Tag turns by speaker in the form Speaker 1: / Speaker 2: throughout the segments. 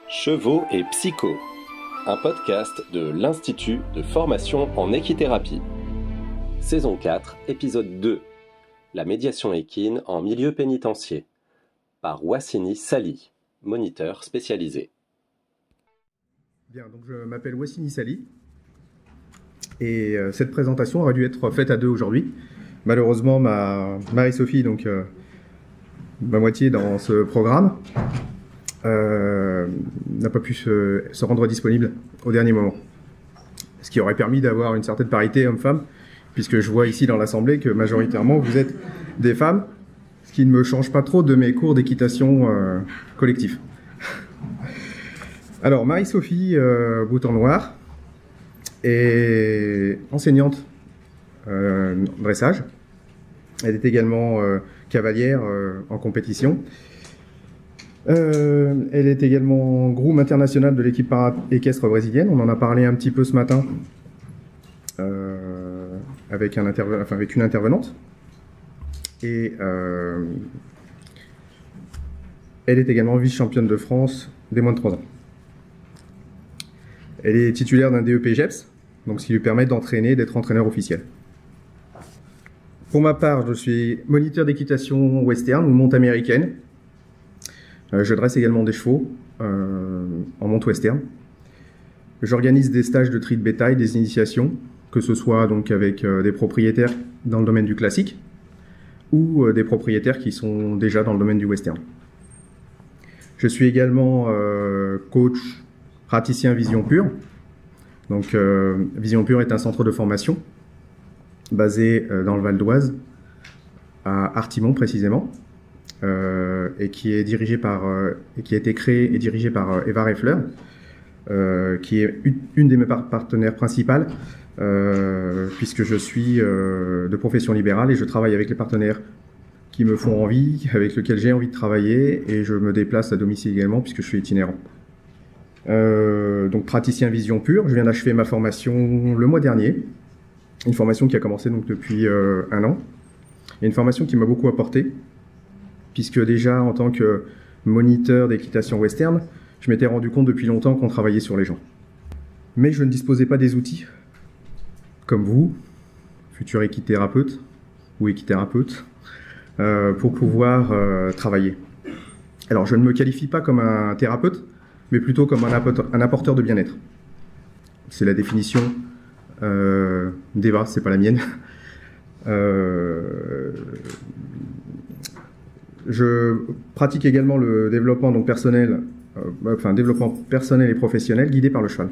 Speaker 1: Chevaux et Psycho, un podcast de l'Institut de formation en équithérapie. Saison 4, épisode 2, la médiation équine en milieu pénitentiaire, par Wassini Sali, moniteur spécialisé.
Speaker 2: Bien, donc je m'appelle Wassini Sali, et cette présentation aurait dû être faite à deux aujourd'hui. Malheureusement, Marie-Sophie, donc ma moitié dans ce programme, n'a pas pu se rendre disponible au dernier moment. Ce qui aurait permis d'avoir une certaine parité homme-femme, puisque je vois ici dans l'Assemblée que majoritairement vous êtes des femmes, ce qui ne me change pas trop de mes cours d'équitation collectif. Alors, Marie-Sophie Bouton-Noir est enseignante dressage. Elle est également cavalière en compétition. Elle est également groom international de l'équipe para-équestre brésilienne. On en a parlé un petit peu ce matin avec une intervenante. Et elle est également vice-championne de France des moins de 3 ans. Elle est titulaire d'un DEP GEPS, donc ce qui lui permet d'entraîner, d'être entraîneur officiel. Pour ma part, je suis moniteur d'équitation western ou monte américaine. Je dresse également des chevaux en monte western. J'organise des stages de tri de bétail, des initiations, que ce soit donc avec des propriétaires dans le domaine du classique ou des propriétaires qui sont déjà dans le domaine du western. Je suis également coach praticien Vision Pure. Donc Vision Pure est un centre de formation basé dans le Val d'Oise, à Artimon précisément. Et qui est dirigé par et qui a été créé et dirigé par Eva Reffler, qui est une de mes partenaires principales, puisque je suis de profession libérale et je travaille avec les partenaires qui me font envie, avec lesquels j'ai envie de travailler, et je me déplace à domicile également puisque je suis itinérant. Donc praticien Vision Pure, je viens d'achever ma formation le mois dernier, une formation qui a commencé donc depuis 1 an, et une formation qui m'a beaucoup apporté, puisque déjà, en tant que moniteur d'équitation western, je m'étais rendu compte depuis longtemps qu'on travaillait sur les gens. Mais je ne disposais pas des outils, comme vous, futur équithérapeute ou équithérapeute, pour pouvoir travailler. Alors, je ne me qualifie pas comme un thérapeute, mais plutôt comme un apporteur de bien-être. C'est la définition d'Eva, c'est pas la mienne. Je pratique également le développement donc personnel, développement personnel et professionnel guidé par le cheval.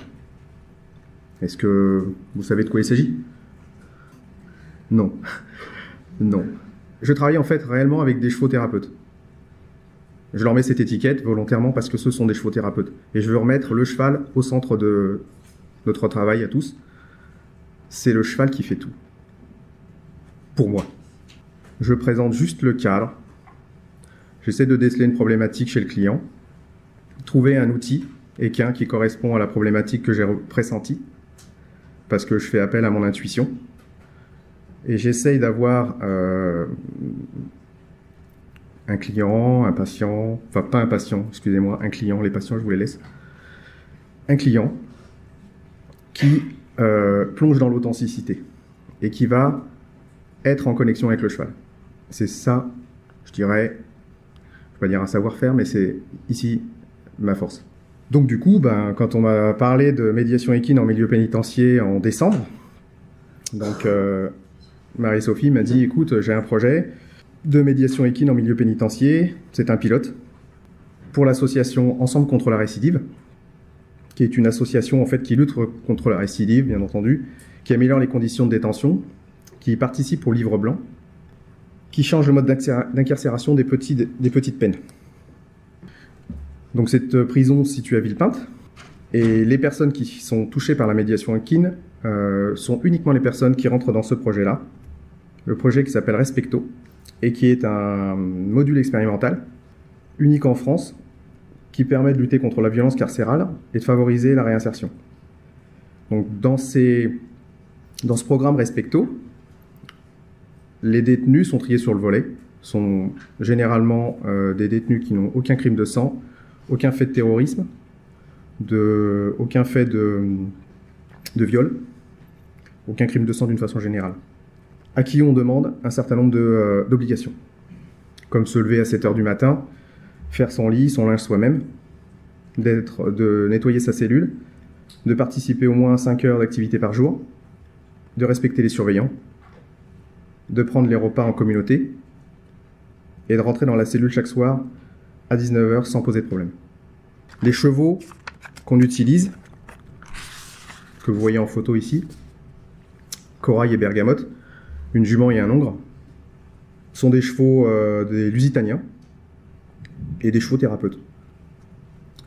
Speaker 2: Est-ce que vous savez de quoi il s'agit? Non. Non. Je travaille en fait réellement avec des chevaux thérapeutes. Je leur mets cette étiquette volontairement parce que ce sont des chevaux thérapeutes. Et je veux remettre le cheval au centre de notre travail à tous. C'est le cheval qui fait tout. Pour moi. Je présente juste le cadre. J'essaie de déceler une problématique chez le client, trouver un outil équin qui correspond à la problématique que j'ai pressentie, parce que je fais appel à mon intuition, et j'essaye d'avoir un client, un patient, enfin pas un patient, excusez-moi, un client, les patients je vous les laisse, un client qui plonge dans l'authenticité et qui va être en connexion avec le cheval. C'est ça, je dirais, je ne vais pas dire un savoir-faire, mais c'est ici ma force. Donc du coup, quand on m'a parlé de médiation équine en milieu pénitentiaire en décembre, donc Marie-Sophie m'a dit, écoute, j'ai un projet de médiation équine en milieu pénitentiaire, c'est un pilote, pour l'association Ensemble contre la récidive, qui est une association en fait qui lutte contre la récidive, bien entendu, qui améliore les conditions de détention, qui participe au livre blanc, qui change le mode d'incarcération des petites peines. Donc cette prison se situe à Villepinte, et les personnes qui sont touchées par la médiation équine sont uniquement les personnes qui rentrent dans ce projet-là, le projet qui s'appelle Respecto, et qui est un module expérimental, unique en France, qui permet de lutter contre la violence carcérale et de favoriser la réinsertion. Donc dans ce programme Respecto, les détenus sont triés sur le volet, sont généralement des détenus qui n'ont aucun crime de sang, aucun fait de terrorisme, aucun fait de viol, aucun crime de sang d'une façon générale, à qui on demande un certain nombre d'obligations, comme se lever à 7 heures du matin, faire son lit, son linge soi-même, de nettoyer sa cellule, de participer au moins à 5 heures d'activité par jour, de respecter les surveillants, de prendre les repas en communauté et de rentrer dans la cellule chaque soir à 19 heures sans poser de problème. Les chevaux qu'on utilise, que vous voyez en photo ici, Corail et Bergamote, une jument et un hongre, sont des chevaux des Lusitaniens et des chevaux thérapeutes.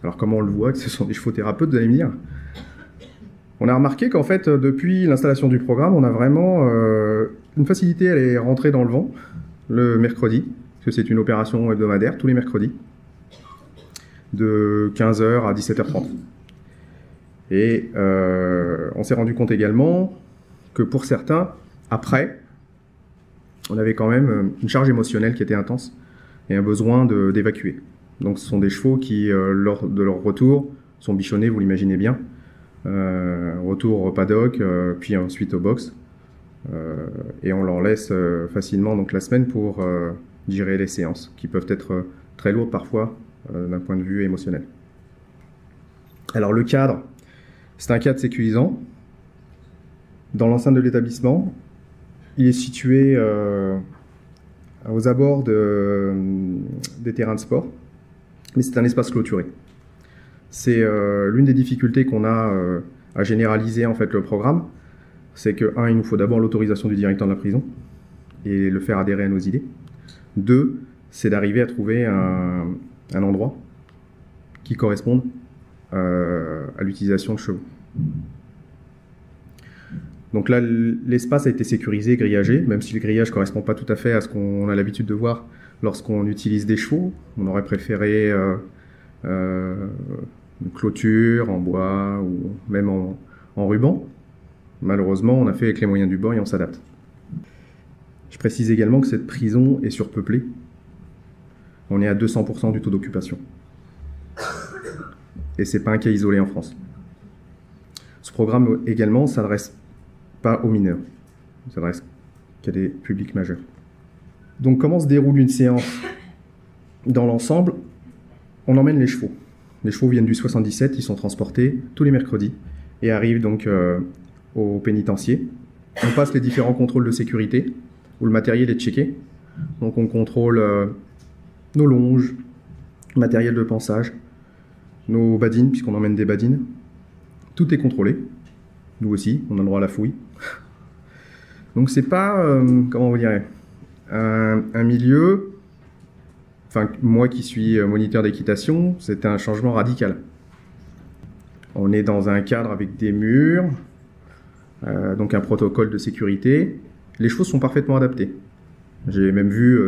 Speaker 2: Alors comment on le voit que ce sont des chevaux thérapeutes, vous allez me dire? On a remarqué qu'en fait, depuis l'installation du programme, on a vraiment une facilité à les rentrer dans le vent le mercredi, parce que c'est une opération hebdomadaire, tous les mercredis, de 15h à 17h30. Et on s'est rendu compte également que pour certains, après, on avait quand même une charge émotionnelle qui était intense et un besoin d'évacuer. Donc ce sont des chevaux qui, lors de leur retour, sont bichonnés, vous l'imaginez bien. Retour au paddock, puis ensuite au box. Et on leur laisse facilement donc, la semaine pour gérer les séances, qui peuvent être très lourdes parfois d'un point de vue émotionnel. Alors le cadre, c'est un cadre sécurisant. Dans l'enceinte de l'établissement, il est situé aux abords des terrains de sport, mais c'est un espace clôturé. C'est l'une des difficultés qu'on a à généraliser en fait le programme, c'est que, il nous faut d'abord l'autorisation du directeur de la prison et le faire adhérer à nos idées. 2, c'est d'arriver à trouver un endroit qui corresponde à l'utilisation de chevaux. Donc là, l'espace a été sécurisé, grillagé, même si le grillage ne correspond pas tout à fait à ce qu'on a l'habitude de voir lorsqu'on utilise des chevaux. On aurait préféré une clôture en bois ou même en ruban. Malheureusement, on a fait avec les moyens du bord et on s'adapte. Je précise également que cette prison est surpeuplée. On est à 200% du taux d'occupation. Et ce n'est pas un cas isolé en France. Ce programme également ne s'adresse pas aux mineurs. Il s'adresse qu'à des publics majeurs. Donc comment se déroule une séance? Dans l'ensemble, on emmène les chevaux. Les chevaux viennent du 77, ils sont transportés tous les mercredis et arrivent donc au pénitencier. On passe les différents contrôles de sécurité où le matériel est checké. Donc on contrôle nos longes, le matériel de pansage, nos badines, puisqu'on emmène des badines. Tout est contrôlé. Nous aussi, on a le droit à la fouille. Donc c'est pas, comment vous direz, un milieu, enfin moi qui suis moniteur d'équitation, c'est un changement radical. On est dans un cadre avec des murs, donc un protocole de sécurité. Les chevaux sont parfaitement adaptés. J'ai même vu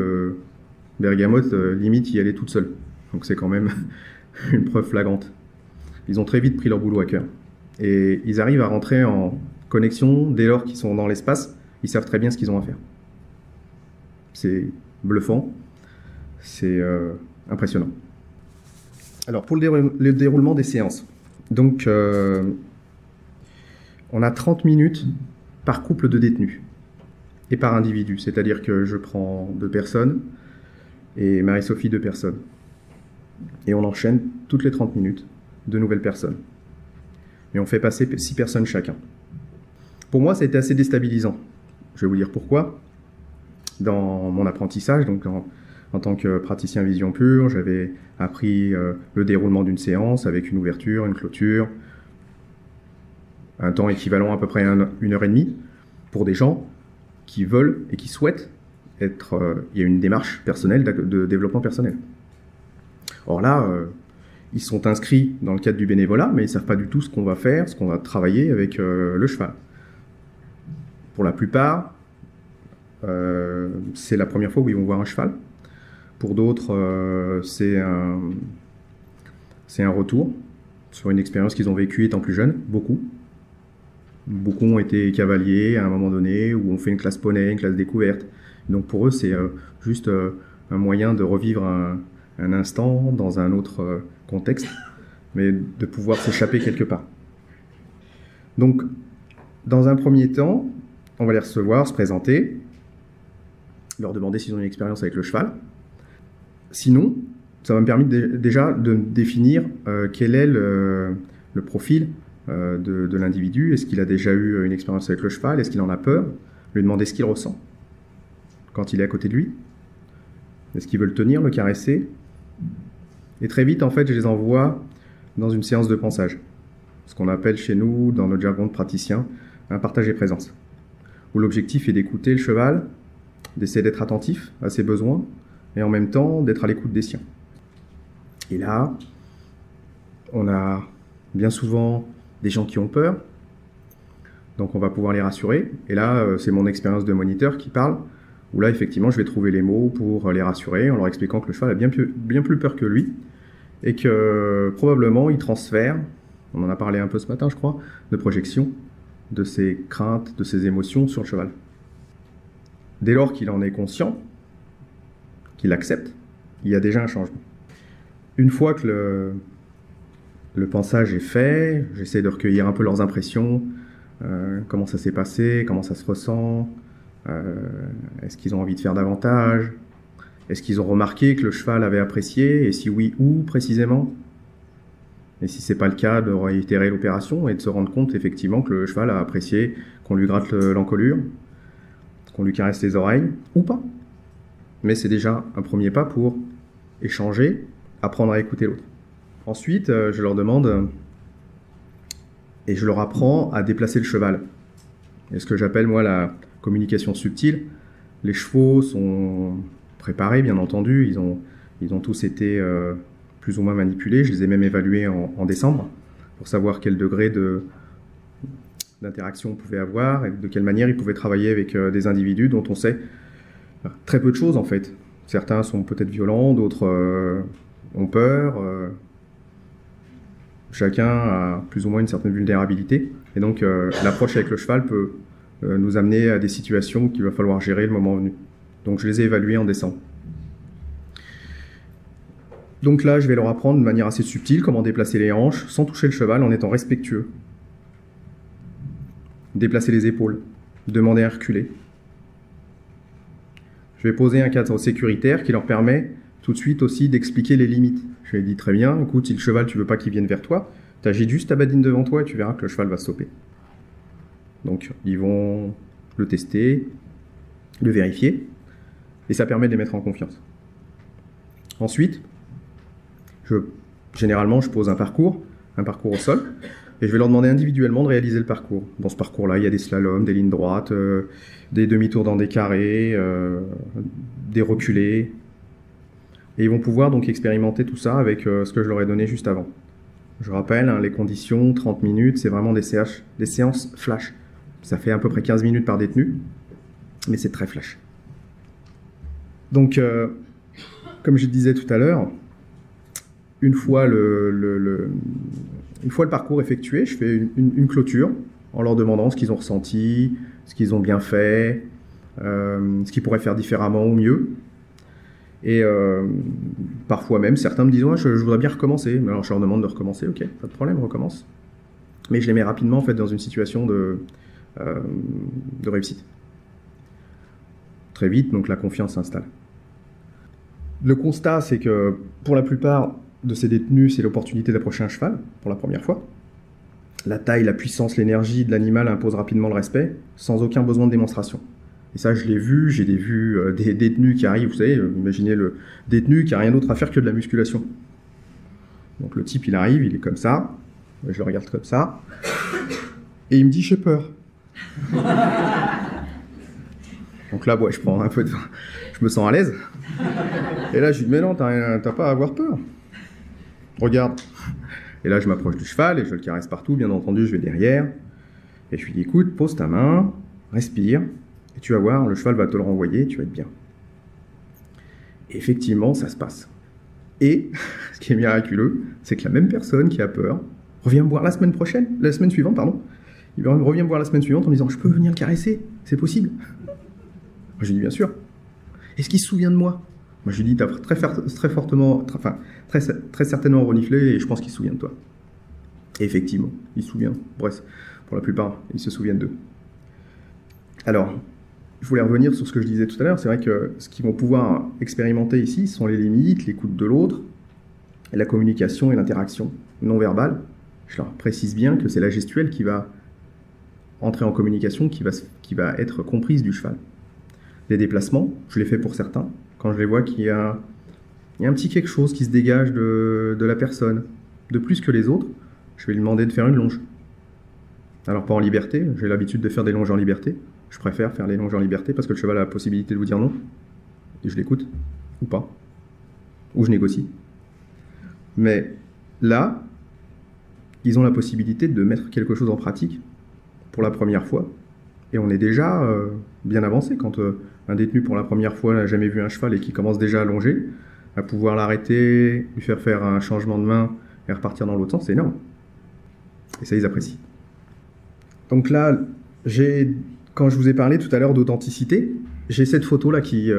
Speaker 2: Bergamote limite y aller toute seule. Donc c'est quand même une preuve flagrante. Ils ont très vite pris leur boulot à cœur. Et ils arrivent à rentrer en connexion dès lors qu'ils sont dans l'espace. Ils savent très bien ce qu'ils ont à faire. C'est bluffant. C'est impressionnant. Alors pour le déroulement des séances. Donc on a 30 minutes par couple de détenus et par individu. C'est-à-dire que je prends 2 personnes et Marie-Sophie 2 personnes. Et on enchaîne toutes les 30 minutes de nouvelles personnes. Et on fait passer 6 personnes chacun. Pour moi, ça a été assez déstabilisant. Je vais vous dire pourquoi. Dans mon apprentissage, donc en tant que praticien vision pure, j'avais appris le déroulement d'une séance avec une ouverture, une clôture, un temps équivalent à peu près à 1h30 pour des gens qui veulent et qui souhaitent être... il y a une démarche personnelle de développement personnel. Or là, ils sont inscrits dans le cadre du bénévolat, mais ils ne savent pas du tout ce qu'on va faire, ce qu'on va travailler avec le cheval. Pour la plupart, c'est la première fois où ils vont voir un cheval. Pour d'autres, c'est un retour sur une expérience qu'ils ont vécue étant plus jeunes, beaucoup. Beaucoup ont été cavaliers à un moment donné, ou ont fait une classe poney, une classe découverte. Donc pour eux, c'est juste un moyen de revivre un instant dans un autre contexte mais de pouvoir s'échapper quelque part. Donc, dans un premier temps, on va les recevoir, se présenter, leur demander s'ils ont une expérience avec le cheval. Sinon, ça va me permettre déjà de définir quel est le profil de l'individu. Est-ce qu'il a déjà eu une expérience avec le cheval? Est-ce qu'il en a peur? Lui demander ce qu'il ressent quand il est à côté de lui. Est-ce qu'il veut le tenir, le caresser? Et très vite, en fait, je les envoie dans une séance de pansage. Ce qu'on appelle chez nous, dans notre jargon de praticien, un partage et présence. Où l'objectif est d'écouter le cheval, d'essayer d'être attentif à ses besoins, et en même temps d'être à l'écoute des siens. Et là, on a bien souvent des gens qui ont peur, donc on va pouvoir les rassurer. Et là, c'est mon expérience de moniteur qui parle, où là, effectivement, je vais trouver les mots pour les rassurer, en leur expliquant que le cheval a bien plus peur que lui, et que probablement il transfère, on en a parlé un peu ce matin, je crois, de projection, de ses craintes, de ses émotions sur le cheval. Dès lors qu'il en est conscient, qu'il accepte, il y a déjà un changement. Une fois que le pansage est fait, j'essaie de recueillir un peu leurs impressions, comment ça s'est passé, comment ça se ressent, est-ce qu'ils ont envie de faire davantage, est-ce qu'ils ont remarqué que le cheval avait apprécié, et si oui, où précisément? Et si c'est pas le cas, de réitérer l'opération et de se rendre compte effectivement que le cheval a apprécié qu'on lui gratte l'encolure, qu'on lui caresse les oreilles, ou pas. Mais c'est déjà un premier pas pour échanger, apprendre à écouter l'autre. Ensuite, je leur demande, et je leur apprends à déplacer le cheval. Et ce que j'appelle, moi, la communication subtile. Les chevaux sont préparés, bien entendu, ils ont tous été plus ou moins manipulés. Je les ai même évalués en décembre, pour savoir quel degré d'interaction on pouvait avoir, et de quelle manière ils pouvaient travailler avec des individus dont on sait très peu de choses, en fait. Certains sont peut-être violents, d'autres ont peur. Chacun a plus ou moins une certaine vulnérabilité. Et donc, l'approche avec le cheval peut nous amener à des situations qu'il va falloir gérer le moment venu. Donc, je les ai évalués en décembre. Donc là, je vais leur apprendre de manière assez subtile comment déplacer les hanches sans toucher le cheval en étant respectueux. Déplacer les épaules, demander à reculer. Je vais poser un cadre sécuritaire qui leur permet tout de suite aussi d'expliquer les limites. Je lui ai dit très bien, écoute, si le cheval, tu veux pas qu'il vienne vers toi, t'agites juste ta badine devant toi et tu verras que le cheval va stopper. Donc, ils vont le tester, le vérifier, et ça permet de les mettre en confiance. Ensuite, généralement, je pose un parcours au sol, et je vais leur demander individuellement de réaliser le parcours. Dans ce parcours-là, il y a des slaloms, des lignes droites, des demi-tours dans des carrés, des reculés. Et ils vont pouvoir donc expérimenter tout ça avec ce que je leur ai donné juste avant. Je rappelle, hein, les conditions, 30 minutes, c'est vraiment des séances flash. Ça fait à peu près 15 minutes par détenu, mais c'est très flash. Donc, comme je disais tout à l'heure, une fois le parcours effectué, je fais une clôture en leur demandant ce qu'ils ont ressenti, ce qu'ils ont bien fait, ce qu'ils pourraient faire différemment ou mieux. Et parfois même, certains me disent ouais, je voudrais bien recommencer. Alors je leur demande de recommencer, ok, pas de problème, recommence. Mais je les mets rapidement en fait, dans une situation de réussite. Très vite, donc la confiance s'installe. Le constat, c'est que pour la plupart de ces détenus, c'est l'opportunité d'approcher un cheval pour la première fois. La taille, la puissance, l'énergie de l'animal imposent rapidement le respect, sans aucun besoin de démonstration. Et ça, je l'ai vu, j'ai vu des détenus qui arrivent, vous savez, imaginez le détenu qui n'a rien d'autre à faire que de la musculation. Donc le type, il arrive, il est comme ça, je le regarde comme ça, et il me dit « j'ai peur ». Donc là, ouais, je prends un peu de... Je me sens à l'aise. Et là, je lui dis « mais non, t'as pas à avoir peur. Regarde ». Et là, je m'approche du cheval et je le caresse partout, bien entendu, je vais derrière. Et je lui dis « écoute, pose ta main, respire, et tu vas voir, le cheval va te le renvoyer, tu vas être bien. » Et effectivement, ça se passe. Et, ce qui est miraculeux, c'est que la même personne qui a peur revient me voir la semaine suivante, il revient me voir la semaine suivante en me disant « je peux venir le caresser, c'est possible ?» Je lui dis « bien sûr. Est-ce qu'il se souvient de moi ? Moi, je lui dis, t'as très certainement reniflé et je pense qu'il se souvient de toi. Et effectivement, il se souvient. Bref, pour la plupart, ils se souviennent d'eux. Alors, je voulais revenir sur ce que je disais tout à l'heure. C'est vrai que ce qu'ils vont pouvoir expérimenter ici sont les limites, l'écoute de l'autre, et la communication et l'interaction non verbale. Je leur précise bien que c'est la gestuelle qui va entrer en communication, qui va être comprise du cheval. Les déplacements, je les fais pour certains. Quand je les vois qu'il y a un petit quelque chose qui se dégage de la personne, de plus que les autres, je vais lui demander de faire une longe. Alors pas en liberté, j'ai l'habitude de faire des longes en liberté. Je préfère faire les longes en liberté parce que le cheval a la possibilité de vous dire non. Et je l'écoute, ou pas. Ou je négocie. Mais là, ils ont la possibilité de mettre quelque chose en pratique pour la première fois. Et on est déjà bien avancé quand un détenu pour la première fois n'a jamais vu un cheval et qui commence déjà à longer, à pouvoir l'arrêter, lui faire un changement de main et repartir dans l'autre sens, c'est énorme. Et ça, ils apprécient. Donc là, quand je vous ai parlé tout à l'heure d'authenticité, j'ai cette photo-là qui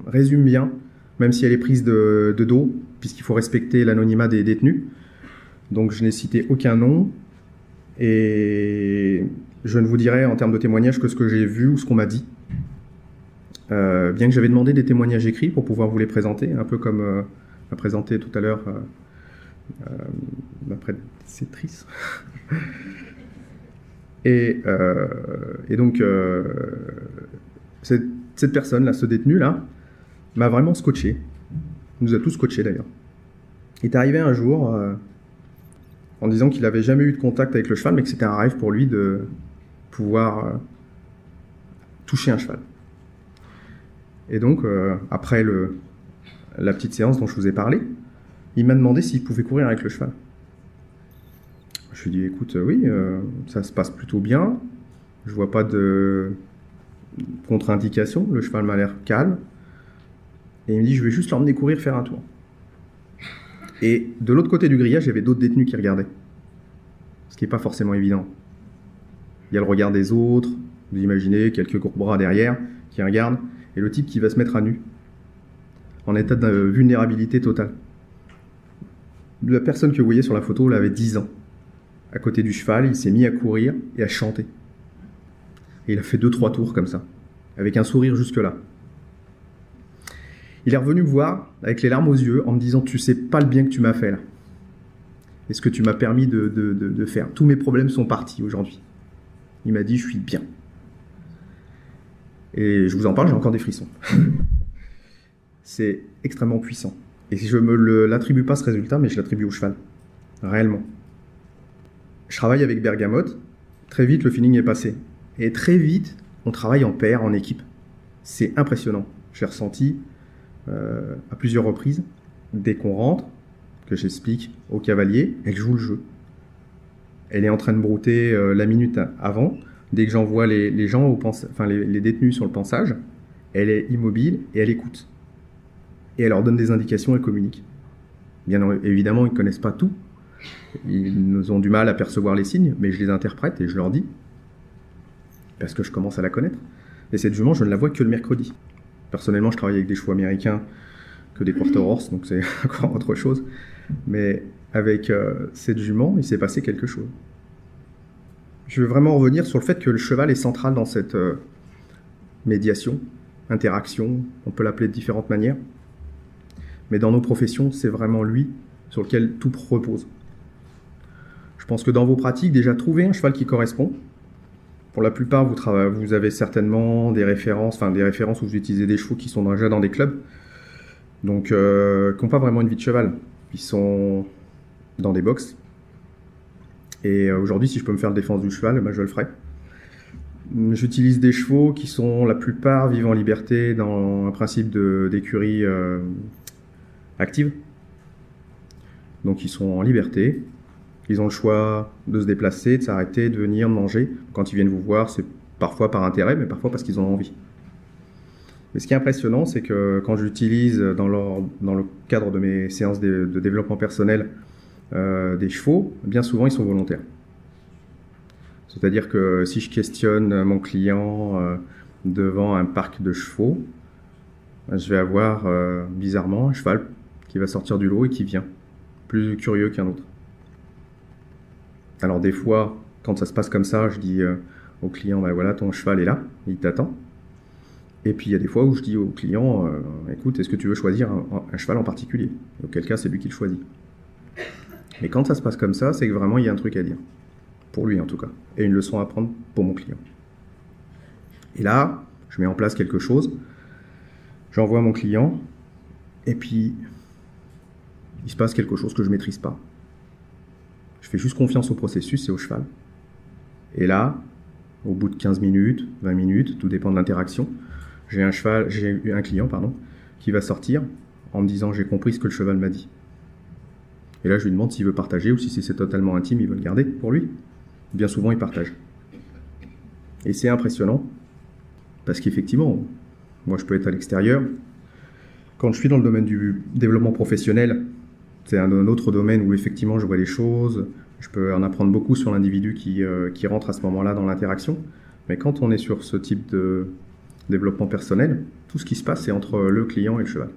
Speaker 2: résume bien, même si elle est prise de dos, puisqu'il faut respecter l'anonymat des détenus. Donc je n'ai cité aucun nom, et je ne vous dirai en termes de témoignages que ce que j'ai vu ou ce qu'on m'a dit. Bien que j'avais demandé des témoignages écrits pour pouvoir vous les présenter, un peu comme m'a présenté tout à l'heure ma prédécessrice. Et donc, cette personne-là, ce détenu-là, m'a vraiment scotché. Il nous a tous scotchés d'ailleurs. Il est arrivé un jour en disant qu'il n'avait jamais eu de contact avec le cheval, mais que c'était un rêve pour lui de pouvoir toucher un cheval. Et donc, après la petite séance dont je vous ai parlé, il m'a demandé s'il pouvait courir avec le cheval. Je lui ai dit, écoute, oui, ça se passe plutôt bien. Je vois pas de contre-indication. Le cheval m'a l'air calme. Et il me dit, je vais juste l'emmener courir, faire un tour. Et de l'autre côté du grillage, il y avait d'autres détenus qui regardaient. Ce qui n'est pas forcément évident. Il y a le regard des autres. Vous imaginez quelques gros bras derrière qui regardent. Et le type qui va se mettre à nu. En état de vulnérabilité totale. La personne que vous voyez sur la photo, là, avait 10 ans. À côté du cheval, il s'est mis à courir et à chanter. Et il a fait 2-3 tours comme ça, avec un sourire jusque-là. Il est revenu me voir avec les larmes aux yeux en me disant « Tu sais pas le bien que tu m'as fait là. Et ce que tu m'as permis de faire. Tous mes problèmes sont partis aujourd'hui. » Il m'a dit « Je suis bien. » Et je vous en parle, j'ai encore des frissons. C'est extrêmement puissant. Et je ne l'attribue pas ce résultat, mais je l'attribue au cheval. Réellement. Je travaille avec Bergamote. Très vite, le feeling est passé. Et très vite, on travaille en paire, en équipe. C'est impressionnant. J'ai ressenti à plusieurs reprises, dès qu'on rentre, que j'explique au cavalier, elle joue le jeu. Elle est en train de brouter la minute avant. Dès que j'envoie les gens, les détenus sur le pansage, elle est immobile et elle écoute. Et elle leur donne des indications, elle communique. Bien évidemment, ils ne connaissent pas tout. Ils ont du mal à percevoir les signes, mais je les interprète et je leur dis, parce que je commence à la connaître. Et cette jument, je ne la vois que le mercredi. Personnellement, je travaille avec des chevaux américains que des quarter horse, donc c'est encore autre chose. Mais avec cette jument, il s'est passé quelque chose. Je veux vraiment revenir sur le fait que le cheval est central dans cette médiation, interaction, on peut l'appeler de différentes manières. Mais dans nos professions, c'est vraiment lui sur lequel tout repose. Je pense que dans vos pratiques, déjà trouvez un cheval qui correspond. Pour la plupart, vous avez certainement des références où vous utilisez des chevaux qui sont déjà dans des clubs, donc qui n'ont pas vraiment une vie de cheval. Ils sont dans des box. Et aujourd'hui, si je peux me faire la défense du cheval, je le ferai. J'utilise des chevaux qui sont la plupart vivent en liberté dans un principe d'écurie active. Donc ils sont en liberté. Ils ont le choix de se déplacer, de s'arrêter, de venir manger. Quand ils viennent vous voir, c'est parfois par intérêt, mais parfois parce qu'ils en ont envie. Mais ce qui est impressionnant, c'est que quand j'utilise dans le cadre de mes séances de développement personnel des chevaux, bien souvent ils sont volontaires. C'est-à-dire que si je questionne mon client devant un parc de chevaux, je vais avoir bizarrement un cheval qui va sortir du lot et qui vient, plus curieux qu'un autre. Alors des fois, quand ça se passe comme ça, je dis au client, ben voilà, ton cheval est là, il t'attend. Et puis il y a des fois où je dis au client, écoute, est-ce que tu veux choisir un cheval en particulier? Auquel cas, c'est lui qui le choisit. Mais quand ça se passe comme ça, c'est que vraiment il y a un truc à dire. Pour lui en tout cas. Et une leçon à prendre pour mon client. Et là, je mets en place quelque chose. J'envoie mon client. Et puis, il se passe quelque chose que je ne maîtrise pas. Je fais juste confiance au processus et au cheval. Et là, au bout de 15 minutes, 20 minutes, tout dépend de l'interaction, j'ai un client, qui va sortir en me disant « j'ai compris ce que le cheval m'a dit ». Et là, je lui demande s'il veut partager ou si c'est totalement intime, il veut le garder pour lui. Bien souvent, il partage. Et c'est impressionnant, parce qu'effectivement, moi, je peux être à l'extérieur. Quand je suis dans le domaine du développement professionnel, c'est un autre domaine où effectivement, je vois les choses. Je peux en apprendre beaucoup sur l'individu qui rentre à ce moment-là dans l'interaction. Mais quand on est sur ce type de développement personnel, tout ce qui se passe, c'est entre le client et le cheval.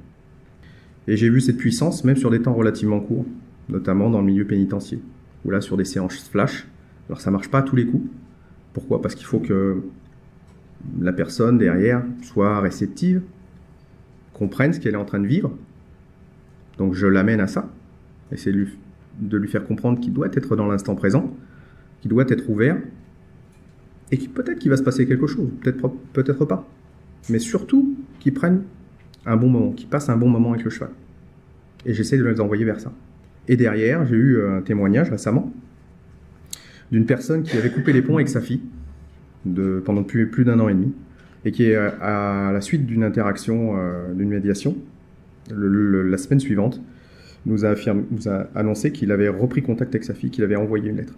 Speaker 2: Et j'ai vu cette puissance même sur des temps relativement courts, notamment dans le milieu pénitentiaire, où là, sur des séances flash, alors ça ne marche pas à tous les coups. Pourquoi? Parce qu'il faut que la personne derrière soit réceptive, comprenne ce qu'elle est en train de vivre. Donc je l'amène à ça, essayer de lui faire comprendre qu'il doit être dans l'instant présent, qu'il doit être ouvert, et peut-être qu'il va se passer quelque chose, peut-être pas. Mais surtout, qu'il prenne un bon moment, qu'il passe un bon moment avec le cheval. Et j'essaie de les envoyer vers ça. Et derrière, j'ai eu un témoignage récemment d'une personne qui avait coupé les ponts avec sa fille pendant plus d'1 an et demi, et qui, à la suite d'une interaction, d'une médiation, la semaine suivante, nous a annoncé qu'il avait repris contact avec sa fille, qu'il avait envoyé une lettre.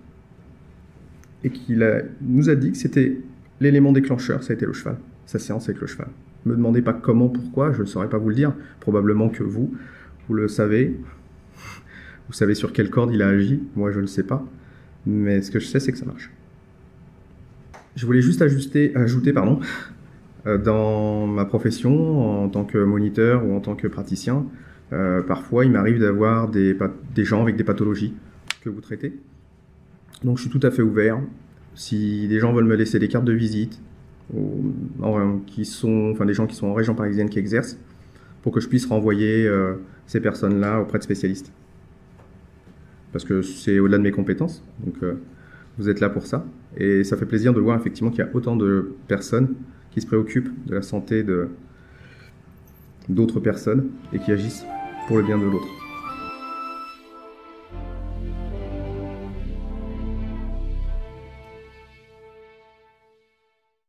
Speaker 2: Et qu'il nous a dit que c'était l'élément déclencheur, ça a été le cheval, sa séance avec le cheval. Ne me demandez pas comment, pourquoi, je ne saurais pas vous le dire. Probablement que vous le savez. Vous savez sur quelle corde il a agi. Moi, je ne le sais pas. Mais ce que je sais, c'est que ça marche. Je voulais juste ajouter, dans ma profession, en tant que moniteur ou en tant que praticien, parfois, il m'arrive d'avoir des gens avec des pathologies que vous traitez. Donc, je suis tout à fait ouvert. Si des gens veulent me laisser des cartes de visite, des gens qui sont en région parisienne qui exercent, pour que je puisse renvoyer ces personnes-là auprès de spécialistes. Parce que c'est au-delà de mes compétences, donc vous êtes là pour ça. Et ça fait plaisir de voir effectivement qu'il y a autant de personnes qui se préoccupent de la santé d'autres personnes et qui agissent pour le bien de l'autre.